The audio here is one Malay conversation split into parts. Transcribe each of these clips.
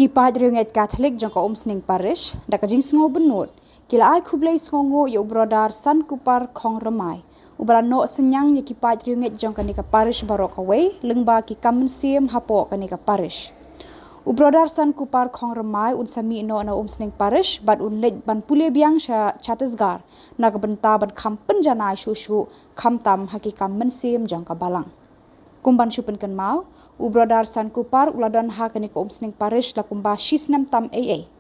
Kipat ringet Catholic jangka Sning Parish, dakajing sengo benut, kila ai kublai sengongo ya ubrodar San Kupar Kong Ramai. Ubala no senyang ya kipat ringet jangka nika parish barokaway, lengba ki kamen siem hapo kanika parish. Ubrodar San Kupar Kong Ramai unsami no na Sning Parish, bad unlej ban pule biang sya Chhattisgarh, naga benta ban kam penjanai shushu, kam tam haki kamen siem jangka balang. Kumban syupen kan mau, ubrodar San Kupar uladon ha kanika Sning Parish la kumba shisnam tam AA.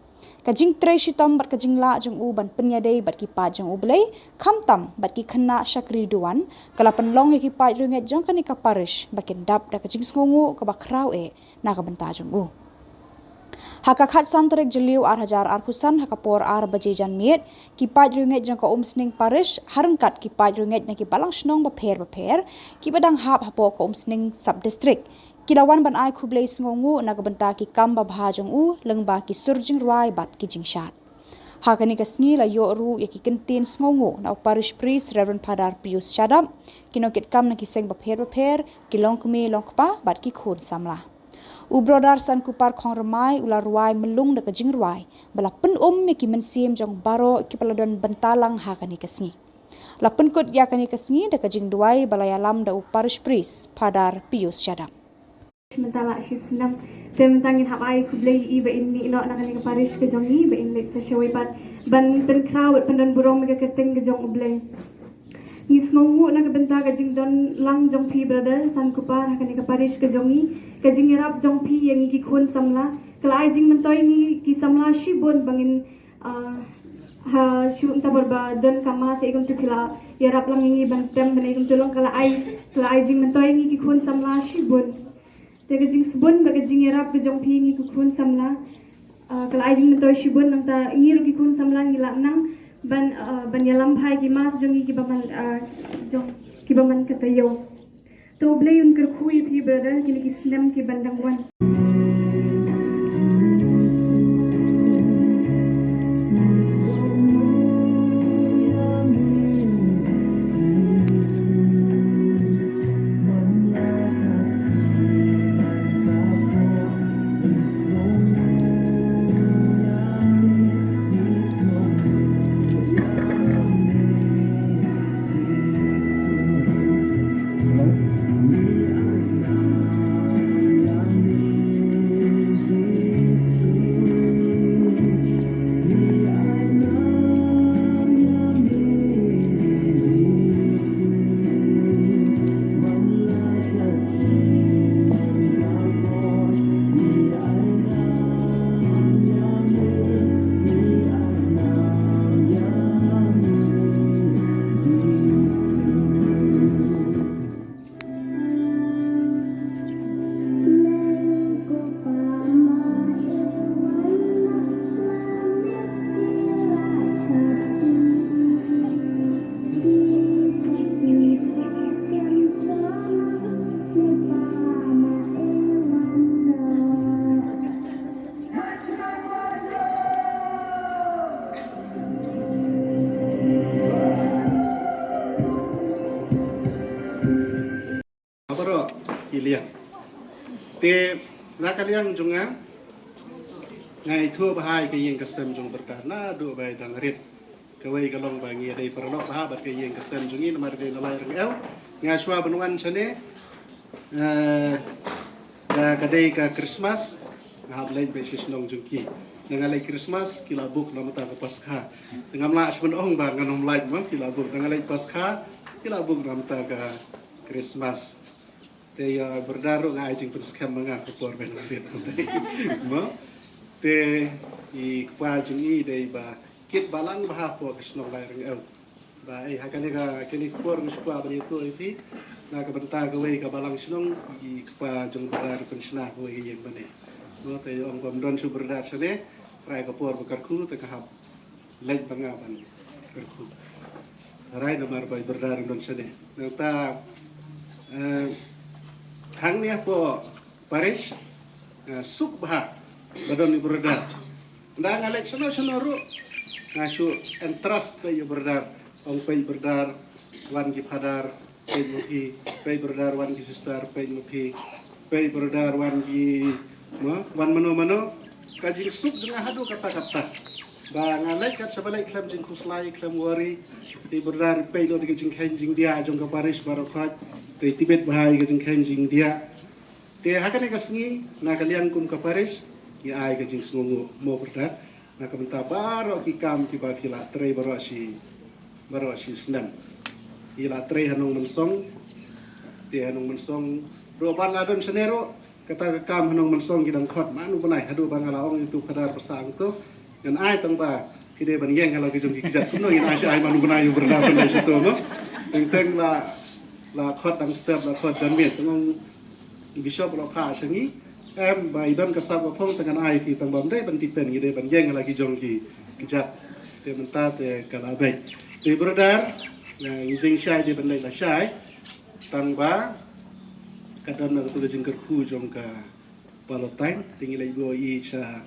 Kajing tre shitom bat kajing la jeng u ban penyadai bat kipa jeng u belai, kam tam bat ki kena syakri duan, kalapan long ya kipa ringet jeng kanika Parish, bakin dap da kajing sengongo ke bakrau na kabenta jeng u. Hakakat santrek jeliu hajar arpusan hakapor bajejan miet kipat ringet jangka Sning Parish harengkat kipat ringet na kibalang snong baper kibadang hap hapo ko Sning sub district kidawan ban ai kublai sengongu na kabenta ki kamba bahajong u lengba ki surjing ruai bat ki jingshat. Hakani kasngi la yo ru ya ki kentin sengongu na parish priest Reverend Padar Pius Shadap kinokit kam na kiseng baper kilong kumi longkpa bat ki khun samla. Ubrodar San Kupar Kong Ramai ular ruai melung da kajing ruai bala pen ki mensiem jong baro ki paladon bentalang ha kani kasngi. La penkut ya kani kasngi da kajing duai balayalam da parish priest Padar Pius Shadap. Mentala shisnam tentangin hab ai kublai I ba inni lo na kani parish ke jongi ba in lek sa shawai bat ban ten crowd pandan burong mega keteng ke jong ublai. Ni smongu na kabenta kajing don lang jong pi brother San Kupar kani parish ke jongi kajing irap jong pi yang ki khun samla kala jing mentoi ni ki samla shibon bangin ha shu unta barba don kama se igum tu kila irap lang ngi ban tem ban igum tulong kala ai jing mentoi ni ki khun samla shibon te kajing sbon ba kajing irap ke jong pi ngi ki khun samla kala jing mentoi shibon nang ta ngir ki khun samla ngila nang ban yalam bhai ki mas jongi ki baman katayo to blay un kar khui pi brother ki slam ki bandang wan. Liang, te nakaliang junga ngai thua bahai ke yeng kesem jung berdana do bai dang rit kawai kalong bangi dai perlok sahabat ke yeng kesem jungi nomor de nalai rengel ngai shwa benuan sene kadai ka Christmas ngab lai be shisnong jungki dengan lai Christmas kila buk nama ta Paskha dengan la shbun ong ba nganom lai mam kila buk dengan lai Paskha kila buk nama ta ka Christmas te berdaru ngai jing perskam manga kupor ben rit mo te I kwa jing I dei ba kit balang ba po kisnong lai reng el ba ai hakane ka kini kupor ngskwa bani tu iti na ka benta ka wei ka balang sinong I kwa jing berdar pensna ko I yeng bane mo te ong kom don su berdar sene rai kupor bekarku te ka hap lej banga ban karku rai nomor bai berdar don sene ta hang ni po parish suk bah badon iberdar nda ngalek sono ru ngasu entras pe iberdar ong pe iberdar wan ki Padar pe muthi pe iberdar wan ki sister pe muthi pe iberdar wan ki wan mano kajing sup dengan hadu kata-kata. Ba ngalai kat sabalai klam jing kuslai klam wari di berdar pay lo di jing jing dia jong ka Paris barokat di Tibet bahai jing jing dia. Te hakan ka sngi na kalian kum ka Paris ya ai ka jing sngu mo berdar na ka benta baro ki kam ki ba kila trei baro si snam. Ila trei hanong mensong te hanong mensong ro ban ladon senero kata kam hanong mensong gidang khot manu banai hadu bangalaong itu kadar persang tu. Yang ai tang ba kide ban yeng kalau kijong kijat kuno yang ai ai manu benayu berdapan di situ no teng la khot dang step la khot jan met tong bishop lo kha sangi em ba idon kasab ba phong tangan ai ki tang bam dai ban tipen kide ban yeng kalau kijong kijat te menta te kala bai te brodar yang jing shai de ban lai la shai tang ba kadon na tu jing kerku jong ka palotang tingi lai go i sha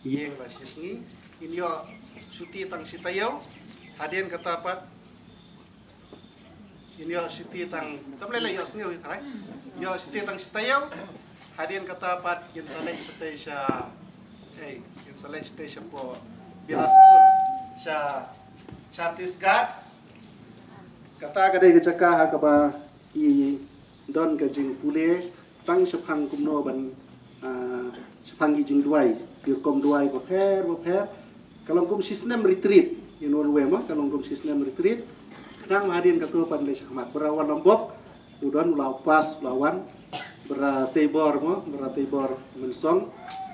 yeng la sisngi inyo suti tang sitayau hadien katapat inyo suti tang tamle la yo sneu itrai yo suti tang sitayau hadien katapat yin salai station yin salai station po Bilaspur sa Chhattisgarh kata kadai kecaka hakaba i don ka jing pule tang sepang kumno ban sepang jing duai kom duai ko pher kalau kum sistem retreat in Norway mah kalau kum sistem retreat nang hadin katu pan le sakmat berawan lombok udon laupas lawan beratebor mensong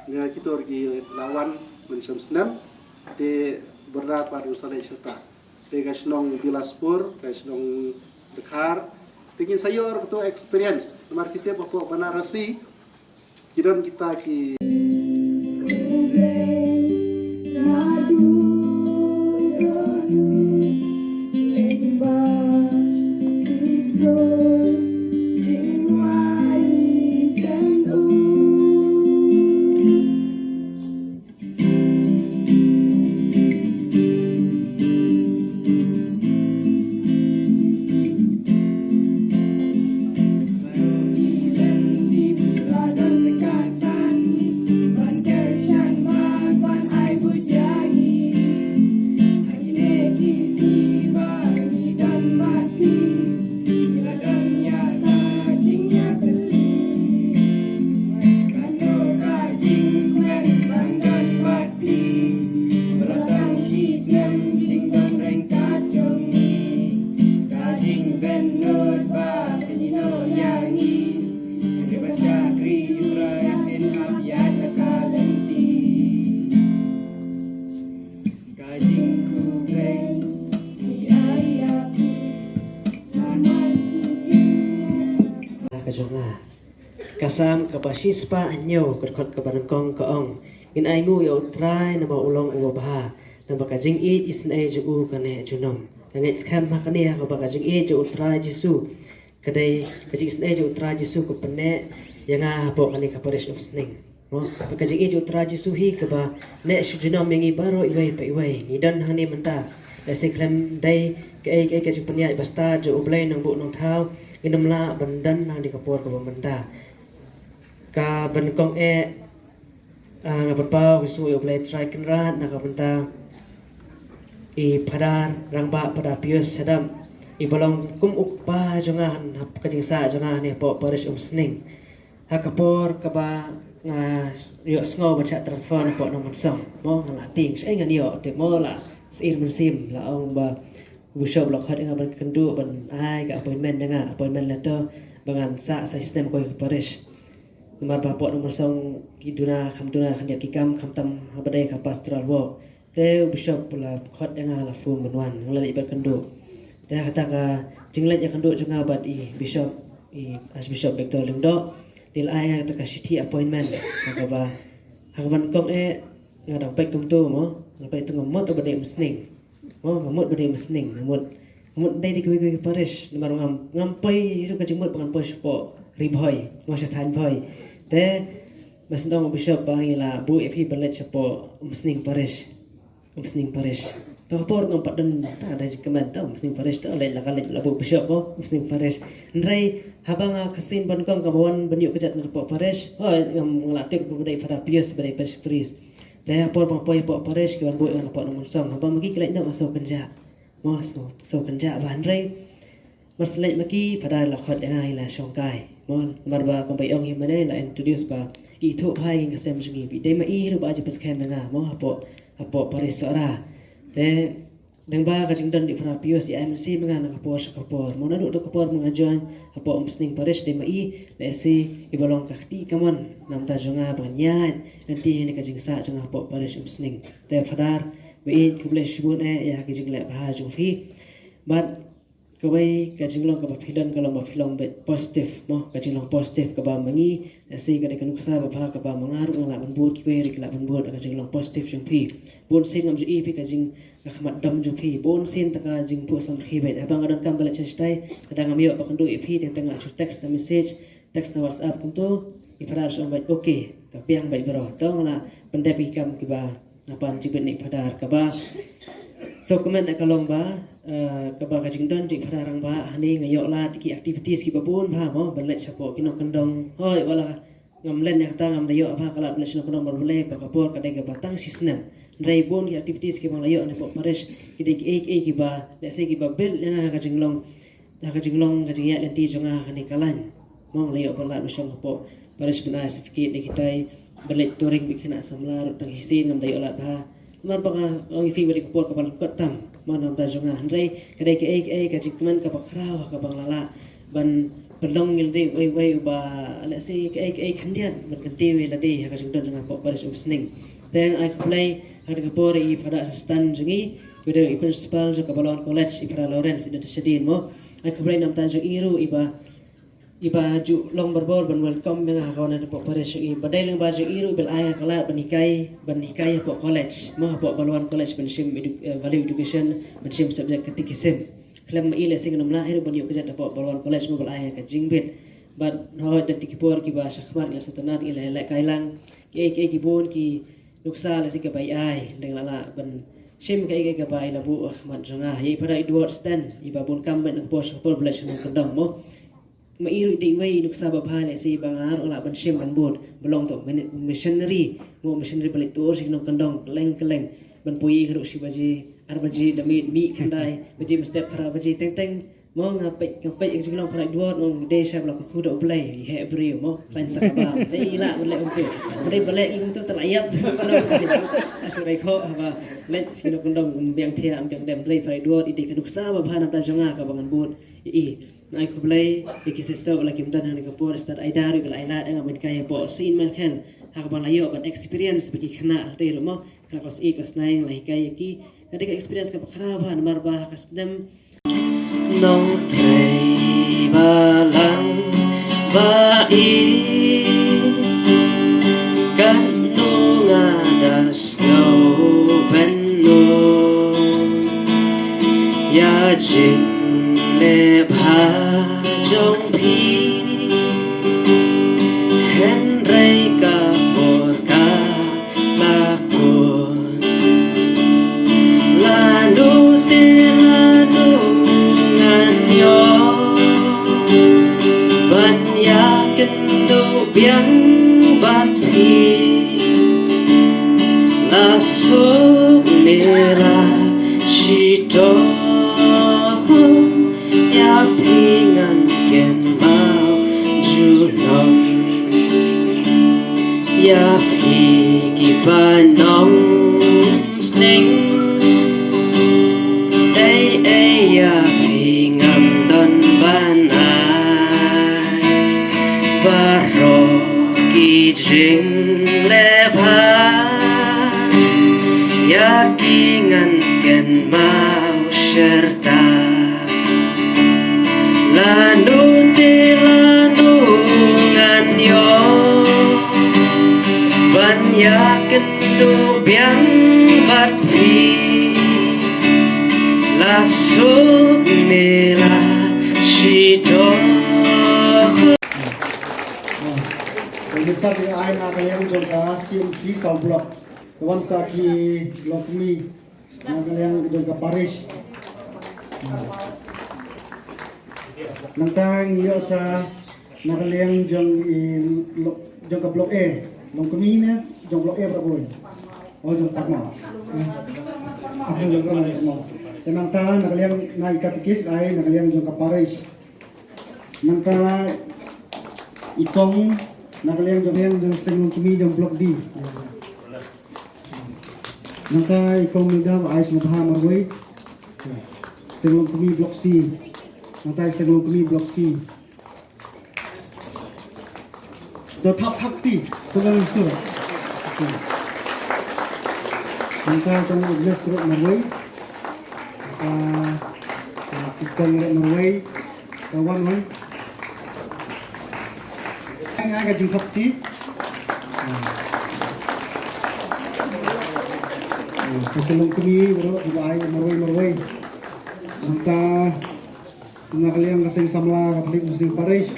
nga kitor gi lawan mensong snam te berat pada usale serta te gasnong Bilaspur gasnong Dakar tingin sayor katu experience nomor kita bapak Banarasi kidon kita ki kasam kapasispa anyo kerkot kebarengkong keong in aingu ya utrai nama ulong uwa baha nama kajing it isin ai ju kane junom kanget skam makane ka bakajing it ju utrai jisu kadai kajing isin ai ju utrai jisu ko pene yanga hapo kane ka parish of sning mo kajing it ju utrai jisu hi ka ba ne su junom mengi baro iwai pa iwai nidan hani menta dasi klem dai ke kajing penya basta ju ublai nang bu nang thau inamla bandan nang di kapor ka menta ka benkong ngapapau kusu yo play try kenrat na kapenta i padar rangba pada pius sadam i bolong kum ukpa jongahan hap kajing sa jongahan ni po parish sning hakapor kaba nga yo sngo baca transfer po no mansong mo nga ting sai nga yo te mo la sir mensim la ong ba bishop la khat nga ban kendu ban ai ka appointment letter bangan sa sistem ko parish nomor bapok nomor song kiduna kamtuna kanjak kikam kamtam habadai ka pastoral work te bishop pula khot nga la fu menwan nglali berkendu te kata ka jinglet ya kendu junga bat i bishop i archbishop Victor Lingdo til ai ta ka city appointment ka ba hangman kong nga dang pek tum tu mo ngapai tu ngamot to badai mesning mo ngamot badai mesning ngamot dai di kuwi parish nomor ngampai itu ka jingmot pangan pos po ribhoy masya than boy te masndong bishop bangila bu fi balet chapo mesning parish to por ngam padan ta ada jikaman ta mesning parish ta le lakalet labu bishop ko mesning parish ndrai habang kasin ban kong kabawan banyu kejat na po parish ho ngam ngalatik ko dai pada pius badai parish priest Te por poi po parish ki ban buat dengan po nomor song. Apa magi kelai nak masuk kerja. Masuk kerja ban rei. Maslek magi pada la khot ai la songkai. Mon marba ko bai ong himane la introduce ba I thu hai ngi sem jungi bi dei ma I ru ba je pas khem nga mo apo parish ora. Te Nang ba kajing dan di Frapios si MC mga nakapor sa kapor. Muna do kapor mga join apo umsning parish de mai lesi ibalong kakti kamon nam ta jonga banyan nanti ni kajing sa jonga apo parish umsning. Te fadar bei kubles bun ya kajing le ba jong fi. But kawai kajing long ka filan kalau ma filong bet positif mo kajing long positif ka ba mangi lesi ka de kanu sa ba ka ba mangaru nga ban bud ki ri ka ban bud kajing long positif jong fi. Bun sin ngam ji kajing khmat dam ju phi bon sin taka jing pu sam khibet abang adan kam bala chestai kadang amio pakandu iphi teng tengah chu text na message text na whatsapp kuntu ifrar som bait okay tapi yang baik bro tong na pendepi kam kiba napan jibet ni padar kaba so comment na kalong ba kaba ka jing don jing padarang ba hani ngayok la ki activities ki babun ba mo balet chapo kino kandong hoi wala ngam len yang ta ngam dayo apa kala balet sino kandong barbele ka kapor ka dega batang sisnem Raibon ki activities ki bang layo na po parish ki dek ki ba let's say ki ba bill na ka jinglong ka jingya lenti jonga kani kalan mong layo pa la usong po parish bina certificate ni kitai balik touring bikina samlar tang hisin ngam layo la ba mar ba ang ifi balik po ka bal katam manam ta jonga handai ka dek ka jingman ka bakraw ka bang lala ban pelong ngilde wai ba let's say ka khandian ban kanti we la de ka jingdon jonga po parish usning then I play ada kapore I pada asisten jungi pada I principal jo Kabalon College I pada Lawrence ida tshadin mo I kapore nam ta jo iru iba ju long berbor ban welcome dengan kawan ada pok parish I badai lang ba jo iru bel aya kala banikai pok college mo pok Balwan College ban sim value education ban sim subject katekism klem ma ile sing nam la iru ban yo kejat pok Balwan College mo bel aya ka jingbit but ho da tikipor ki ba shakhmar ila satanar ila la kailang ki bon ki Luksa la si kabay ay dengan lala ban sim kay kabay la bu ahmad jonga hi pada Edward Stan iba bun kambat ng pos pol blas ng kendang mo mairu di way luksa babhan si bangar ola ban sim ban bud belong to missionary balik tur si ng kendang keleng ban puyi kru si baji arbaji damit mi kandai baji mestep para baji teng mo ngapik ang siglong para Edward ng desa blok ku do play he every mo pan sa kaba dai ila boleh umpu dai boleh itu telayap asurai ko ba let sino kondong biang thia am biang dem play para Edward ide kaduk sa babhan ta jonga ka bangan bud nai ko play iki sister wala kim dan han ka por start ai daru bel ai la ang amin kay po sin man kan ha ban layo ban experience bagi khana te mo ka kos I kos nai lai kay ki kadika experience ka pakraban marba kas dem nông thầy ba lăng ba y cát nô ngà das ngầu bên nô ya jing le ba trong phi hen rei ka por ka la por la nu te la nu biang bat hi la so nera shito ya pingan ken mau junong ya phi ki panong sting ya pingan don banai baro ki jing le ba ya kingan ken mau serta lanu ngan yo ban ya kentu biang bat pi la so nera shito Besar ni air nak yang jangka CMC South Block, kawan saki Block Mi, nak yang jangka Parish. Nantang iyo sa nak yang jangka Block A, Long Kami na jangka Block A berapa? jong parma. Ako jong parma. Tenang ta nakaliang na ikatikis ay nakaliang jong kaparish. Nangka ikong nakaliang jong senglong kami jong blok D. Nangka ikong midam ay sumabha marway. Senglong kami blok C. Nangka senglong kami blok C. The top ti tulang sur. Nangka jong blok turut marway. Ikong marway kawan man. Ang aga jong top ti. Kasulong kami bro, ay marway. Nangka nakaliang kasing samla Katolik Muslim Parish.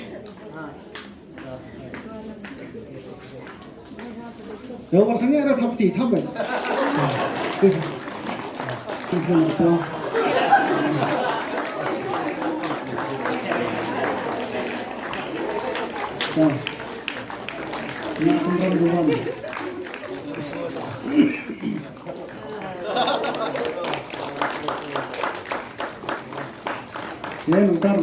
Yo warsangnya ada tapti, taban. Nah, sumber dua. Ya, ntar.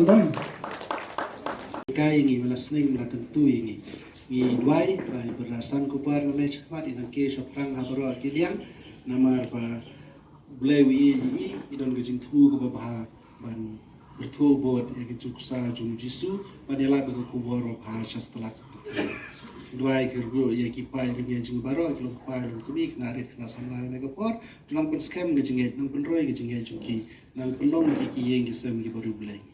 Kai ngi wala sning na tentu ngi. Ngi duai bai berasan kupar na cepat inang ke soprang habaro kiliang namar ba blewi idon gejing tu ko ba ban bertu bot ya juksa jum jisu padela ba ko boro ba shastala. Duai kergo ya ki pai ring jing baro ki lom pai lom kubi knarit kna samla na kapor tulang pen scam gejing nang pen roi gejing juki nang pelong ki yeng gisem ki baru blai.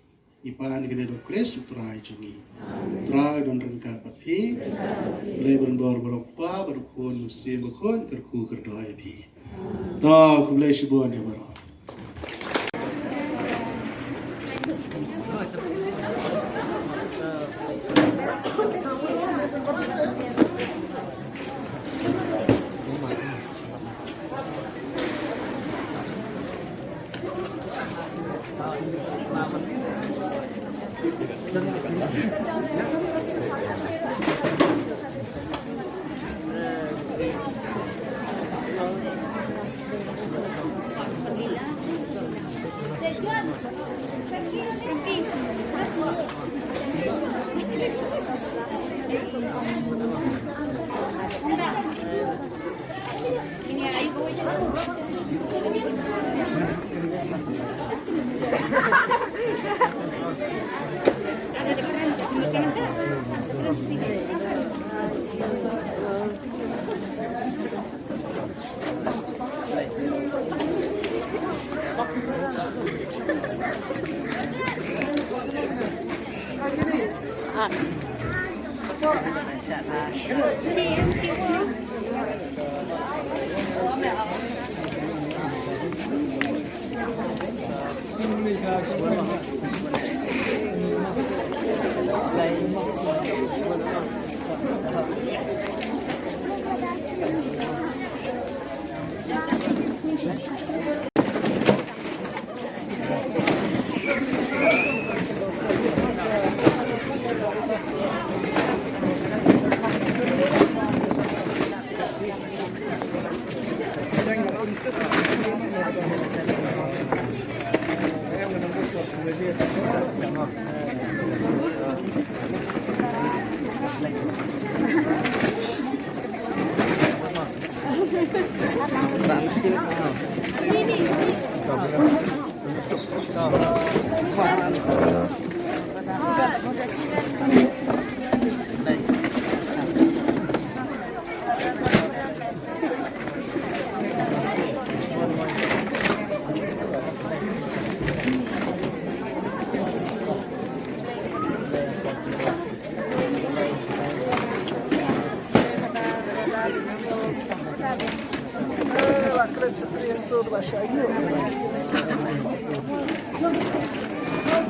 Ipan gede do kres utrai jungi. Utrai don rengka papi. Lebon bor beropa berkon musim berkon kerku kerdoa pi. Ta kulai shibon ya baro.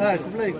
Gabriel,